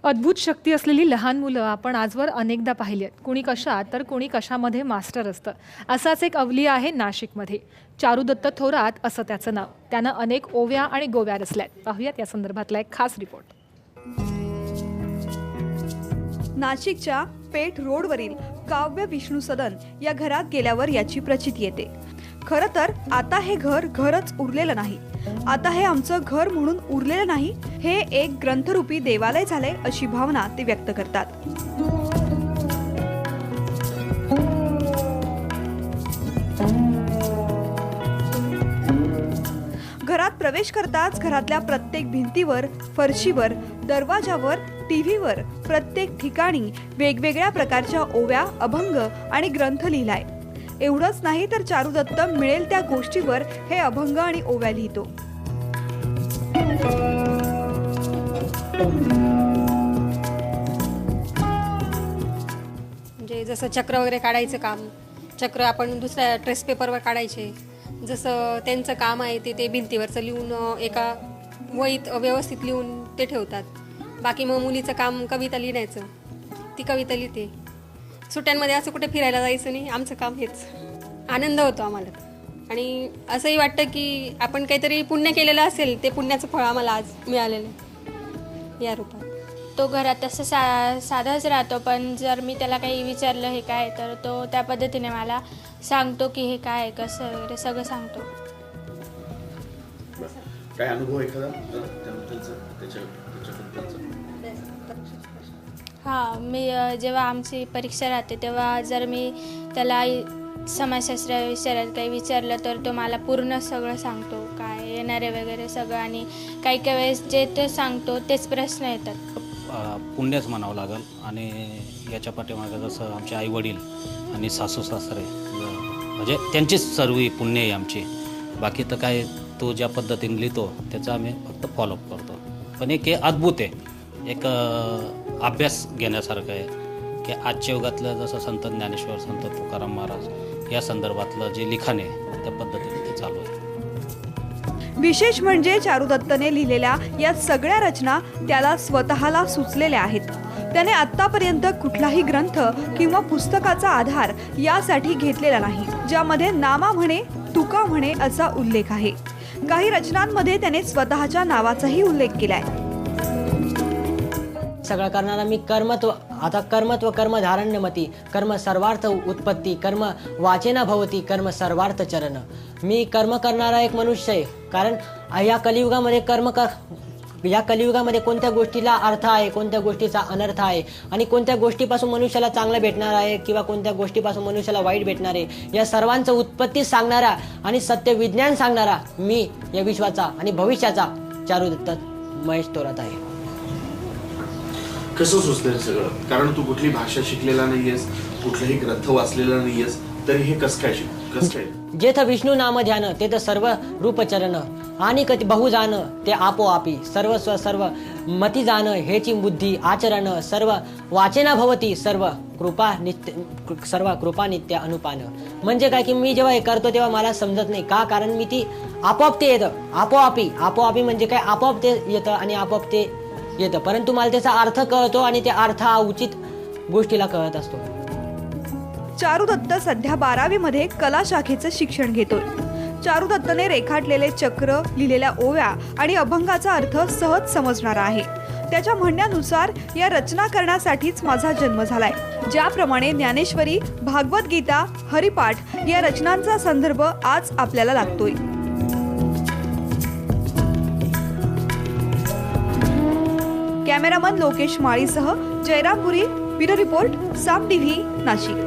अद्भुत शक्ती असलेली लहान मुलं आपण आजवर अनेकदा पाहिली आहेत. कुणी कशात तर कुणी कशामध्ये मास्टर असतं. असाच एक अवली आहे नाशिकमध्ये. चारुदत्त थोरात असं त्याचं नाव. त्यानं अनेक ओव्या आणि गोव्या रचल्यात. पाहूयात या संदर्भातला एक खास रिपोर्ट. नाशिकच्या पेठ रोडवरील काव्य विष्णू सदन या घरात गेल्यावर याची प्रचिती येते. खरं तर आता हे घर घरच उरलेलं नाही. आता हे आमचं घर म्हणून उरलेलं नाही, हे एक ग्रंथरूपी देवालय झालंय अशी भावना ते व्यक्त करतात. घरात प्रवेश करताच घरातल्या प्रत्येक भिंतीवर, फरशीवर, दरवाजावर, टीव्हीवर प्रत्येक ठिकाणी वेगवेगळ्या प्रकारच्या ओव्या, अभंग आणि ग्रंथ लिहिलाय. एवढंच नाही तर चारुदत्त मिळेल त्या गोष्टीवर हे अभंग आणि ओव्या लिहितो. म्हणजे जसं चक्र वगैरे काढायचं काम, चक्र आपण दुसऱ्या ट्रेस पेपरवर काढायचे. जसं त्यांचं काम आहे ते भिंतीवरचं लिहून एका वहीत व्यवस्थित लिहून ते ठेवतात. बाकी मग मुलीचं काम कविता लिहिण्याचं, ती कविता लिहिते. सुट्ट्यांमध्ये असं कुठे फिरायला जायचं नाही, आमचं काम हेच. आनंद होतो आम्हाला आणि असंही वाटतं की आपण काहीतरी पुण्य केलेलं असेल, ते पुण्याचं फळ आम्हाला आज मिळालेलं आहे या रूपात. तो घरात तसं साधाच राहतो, पण जर मी त्याला काही विचारलं हे काय, तर तो त्या पद्धतीने मला सांगतो की हे काय, कसं वगैरे सगळं सांगतो. काय अनुभव एखादा हां, मी जेव्हा आमची परीक्षा राहते तेव्हा जर मी त्याला समाजशास्त्र विषयात काही विचारलं तर तो मला पूर्ण सगळं सांगतो, काय येणारे वगैरे सगळं. आणि काही काही वेळेस जे ते सांगतो तेच प्रश्न येतात. पुण्यच म्हणावं लागेल. आणि याच्या पाठीमागे जसं आमचे आईवडील आणि सासू सासरे म्हणजे त्यांचीच सर्व पुण्य आहे आमची. बाकी तर काय तो ज्या पद्धतीने लिहितो त्याचा आम्ही फक्त फॉलोअप करतो. पण एक हे अद्भुत आहे, एक अभ्यास घेण्यासारखं आहे की आजच्या युगातलं जसं संत ज्ञानेश्वर, संत तुकाराम महाराज या संदर्भातलं जे लिखाण आहे त्या पद्धतीने ते चालू आहे. विशेष म्हणजे चारुदत्तने लिहिलेल्या या सगळ्या रचना त्याला स्वतःला सुचलेल्या आहेत. त्याने आतापर्यंत कुठलाही ग्रंथ किंवा पुस्तकाचा आधार यासाठी घेतलेला नाही, ज्यामध्ये नामा म्हणे, तुका म्हणे असा उल्लेख आहे. काही रचनांमध्ये त्याने स्वतःच्या नावाचाही उल्लेख केलाय. सगळं करणारा मी कर्मत्व, आता कर्मत्व कर्मधारण्यमती, कर्म सर्वार्थ उत्पत्ती, कर्म वाचेना भवती, कर्म सर्वार्थ चरण. मी कर्म करणारा एक मनुष्य आहे. कारण या कलियुगामध्ये कोणत्या गोष्टीला अर्थ आहे, कोणत्या गोष्टीचा अनर्थ आहे आणि कोणत्या गोष्टीपासून मनुष्याला चांगलं भेटणार आहे किंवा कोणत्या गोष्टीपासून मनुष्याला वाईट भेटणार आहे, या सर्वांचं उत्पत्ती सांगणारा आणि सत्य विज्ञान सांगणारा मी या विश्वाचा आणि भविष्याचा चारुदत्त महेश थोरात आहे. कसं सुचलं सगळं? कारण तू कुठली भाषा शिकलेला नाहीयेस, कुठलाही ग्रंथ वाचलेला नाहीयेस, तरी हे कसं काय? जेथ विष्णू नाम ध्यान तेथ सर्व रूप चरण, आणि कति बहु जाण ते आपोआपी, सर्वस्व सर्व मती जाण हेची बुद्धी आचरण, सर्व वाचेना भवती, सर्व कृपा नित्य अनुपान. म्हणजे काय की मी जेव्हा हे करतो तेव्हा मला समजत नाही का, कारण मी ती आपोआप ते येतं. आपोआपी म्हणजे काय, आपोआप ते येतं आणि आपोआप ते येतं. परंतु मला त्याचा अर्थ कळतो आणि ते अर्थ उचित गोष्टीला कळत असतो. चारुदत्त सध्या 12वी मध्ये कला शाखेचं शिक्षण घेतोय. चारुदत्तने रेखाटलेले चक्र, लिहिलेल्या ओव्या आणि अभंगाचा अर्थ सहज समजणारा आहे. त्याच्या म्हणण्यानुसार या रचना करण्यासाठीच माझा जन्म झालाय. ज्याप्रमाणे ज्ञानेश्वरी, भागवत गीता, हरिपाठ या रचनांचा संदर्भ आज आपल्याला लागतोय. कॅमेरामन लोकेश माळीसह जयराम पुरी, ब्युरो रिपोर्ट, साम टीव्ही, नाशिक.